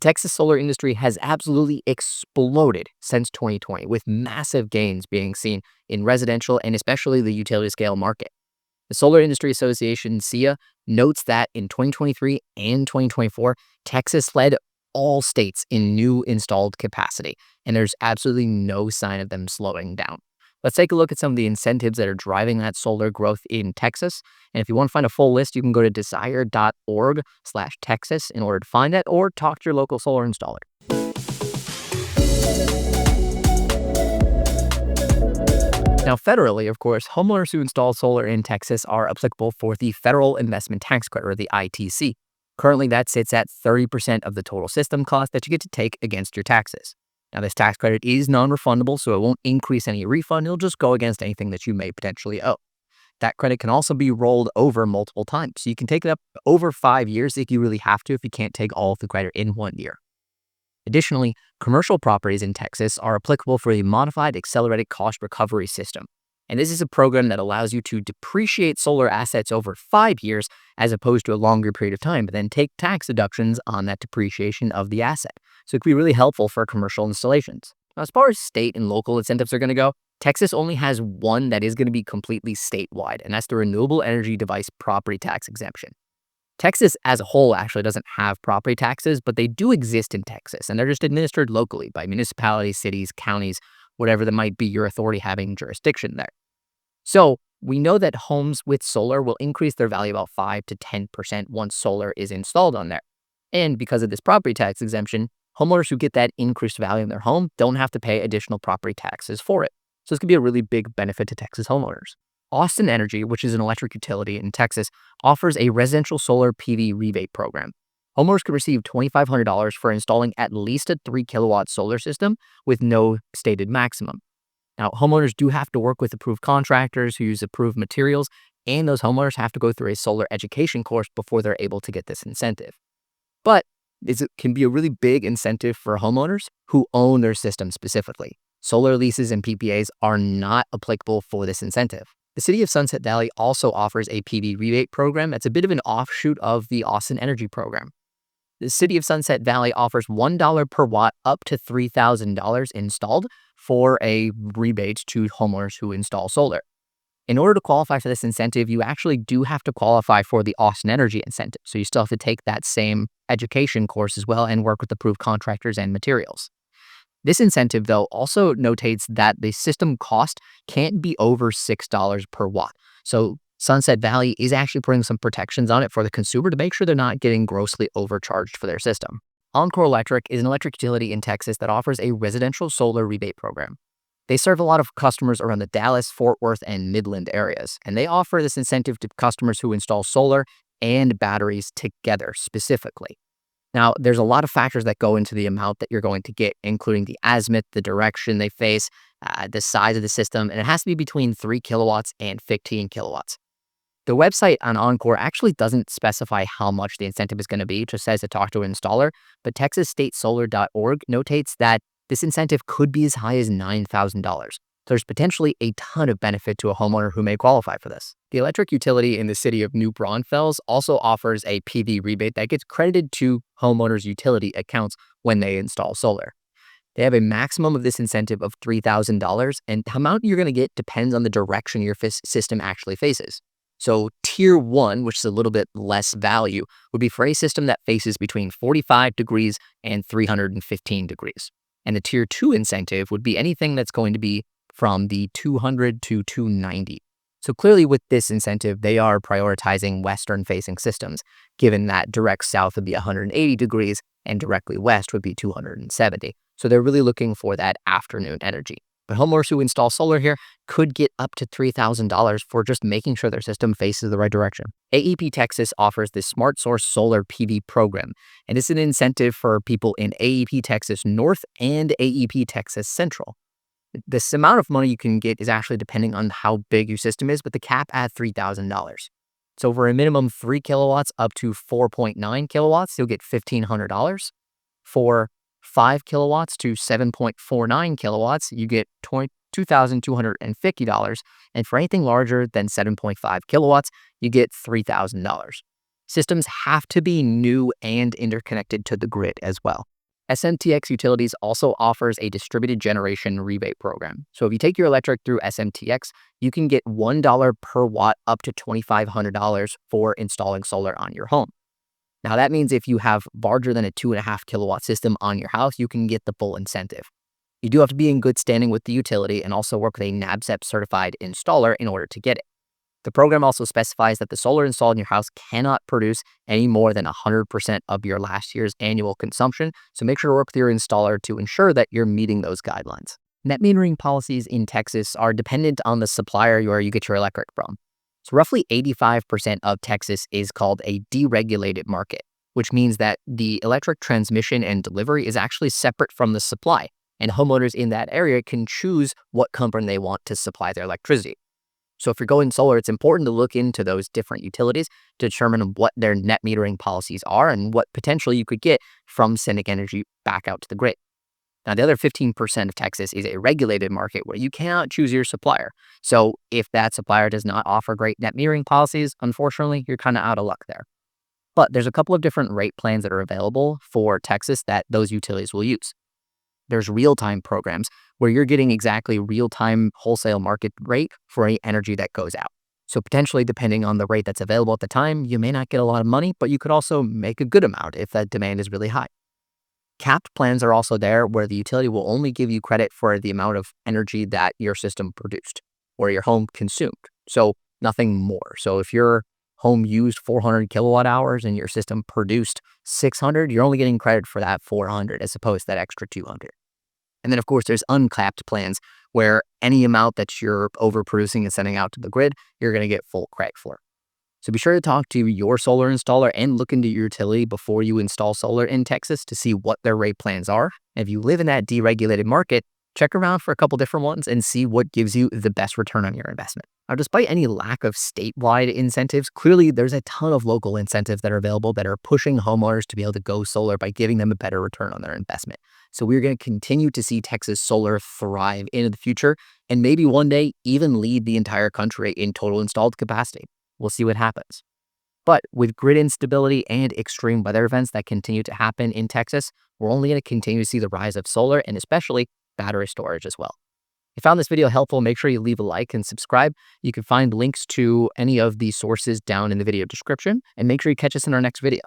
Texas solar industry has absolutely exploded since 2020, with massive gains being seen in residential and especially the utility scale market. The Solar Industry Association, SEIA, notes that in 2023 and 2024, Texas led all states in new installed capacity, and there's absolutely no sign of them slowing down. Let's take a look at some of the incentives that are driving that solar growth in Texas. And if you want to find a full list, you can go to desire.org/Texas in order to find that, or talk to your local solar installer. Now, federally, of course, homeowners who install solar in Texas are applicable for the Federal Investment Tax Credit, or the ITC. Currently, that sits at 30% of the total system cost that you get to take against your taxes. Now, this tax credit is non-refundable, so it won't increase any refund. It'll just go against anything that you may potentially owe. That credit can also be rolled over multiple times. So you can take it up over 5 years if you really have to, if you can't take all of the credit in 1 year. Additionally, commercial properties in Texas are applicable for the Modified Accelerated Cost Recovery System. And this is a program that allows you to depreciate solar assets over 5 years as opposed to a longer period of time, but then take tax deductions on that depreciation of the asset. So it can be really helpful for commercial installations. Now, as far as state and local incentives are going to go, Texas only has one that is going to be completely statewide, and that's the Renewable Energy Device Property Tax Exemption. Texas as a whole actually doesn't have property taxes, but they do exist in Texas, and they're just administered locally by municipalities, cities, counties, whatever that might be your authority having jurisdiction there. So we know that homes with solar will increase their value about 5 to 10% once solar is installed on there. And because of this property tax exemption, homeowners who get that increased value in their home don't have to pay additional property taxes for it. So this could be a really big benefit to Texas homeowners. Austin Energy, which is an electric utility in Texas, offers a residential solar PV rebate program. Homeowners could receive $2,500 for installing at least a 3 kilowatt solar system with no stated maximum. Now, homeowners do have to work with approved contractors who use approved materials, and those homeowners have to go through a solar education course before they're able to get this incentive. But it can be a really big incentive for homeowners who own their system specifically. Solar leases and PPAs are not applicable for this incentive. The city of Sunset Valley also offers a PV rebate program that's a bit of an offshoot of the Austin Energy program. The city of Sunset Valley offers $1 per watt up to $3,000 installed for a rebate to homeowners who install solar. In order to qualify for this incentive, you actually do have to qualify for the Austin Energy incentive. So you still have to take that same education course as well and work with approved contractors and materials. This incentive, though, also notates that the system cost can't be over $6 per watt. So Sunset Valley is actually putting some protections on it for the consumer to make sure they're not getting grossly overcharged for their system. Oncor Electric is an electric utility in Texas that offers a residential solar rebate program. They serve a lot of customers around the Dallas, Fort Worth, and Midland areas, and they offer this incentive to customers who install solar and batteries together specifically. Now, there's a lot of factors that go into the amount that you're going to get, including the azimuth, the direction they face, the size of the system, and it has to be between 3 kilowatts and 15 kilowatts. The website on Oncor actually doesn't specify how much the incentive is going to be. It just says to talk to an installer, but TexasStateSolar.org notates that this incentive could be as high as $9,000. There's potentially a ton of benefit to a homeowner who may qualify for this. The electric utility in the city of New Braunfels also offers a PV rebate that gets credited to homeowners' utility accounts when they install solar. They have a maximum of this incentive of $3,000, and the amount you're going to get depends on the direction your system actually faces. So tier 1, which is a little bit less value, would be for a system that faces between 45 degrees and 315 degrees. And the tier 2 incentive would be anything that's going to be from the 200 to 290. So clearly with this incentive, they are prioritizing western-facing systems, given that direct south would be 180 degrees and directly west would be 270. So they're really looking for that afternoon energy. But homeowners who install solar here could get up to $3,000 for just making sure their system faces the right direction. AEP Texas offers the Smart Source Solar PV program, and it's an incentive for people in AEP Texas North and AEP Texas Central. This amount of money you can get is actually depending on how big your system is, but the cap at $3,000. So for a minimum 3 kilowatts up to 4.9 kilowatts, you'll get $1,500. For 5 kilowatts to 7.49 kilowatts, you get $2,250. And for anything larger than 7.5 kilowatts, you get $3,000. Systems have to be new and interconnected to the grid as well. SMTX Utilities also offers a distributed generation rebate program. So if you take your electric through SMTX, you can get $1 per watt up to $2,500 for installing solar on your home. Now that means if you have larger than a 2.5 kilowatt system on your house, you can get the full incentive. You do have to be in good standing with the utility and also work with a NABCEP certified installer in order to get it. The program also specifies that the solar installed in your house cannot produce any more than 100% of your last year's annual consumption, so make sure to work with your installer to ensure that you're meeting those guidelines. Net metering policies in Texas are dependent on the supplier where you get your electric from. So roughly 85% of Texas is called a deregulated market, which means that the electric transmission and delivery is actually separate from the supply, and homeowners in that area can choose what company they want to supply their electricity. So if you're going solar, it's important to look into those different utilities to determine what their net metering policies are and what potentially you could get from sending energy back out to the grid. Now, the other 15% of Texas is a regulated market where you cannot choose your supplier. So if that supplier does not offer great net metering policies, unfortunately, you're kind of out of luck there. But there's a couple of different rate plans that are available for Texas that those utilities will use. There's real-time programs where you're getting exactly real-time wholesale market rate for any energy that goes out. So potentially, depending on the rate that's available at the time, you may not get a lot of money, but you could also make a good amount if that demand is really high. Capped plans are also there where the utility will only give you credit for the amount of energy that your system produced or your home consumed. So nothing more. So if your home used 400 kilowatt hours and your system produced 600, you're only getting credit for that 400 as opposed to that extra 200. And then, of course, there's uncapped plans where any amount that you're overproducing and sending out to the grid, you're going to get full credit for. So be sure to talk to your solar installer and look into your utility before you install solar in Texas to see what their rate plans are. And if you live in that deregulated market, check around for a couple different ones and see what gives you the best return on your investment. Now, despite any lack of statewide incentives, clearly there's a ton of local incentives that are available that are pushing homeowners to be able to go solar by giving them a better return on their investment. So we're going to continue to see Texas solar thrive into the future and maybe one day even lead the entire country in total installed capacity. We'll see what happens. But with grid instability and extreme weather events that continue to happen in Texas, we're only going to continue to see the rise of solar and especially battery storage as well. If you found this video helpful, make sure you leave a like and subscribe. You can find links to any of these sources down in the video description, and make sure you catch us in our next video.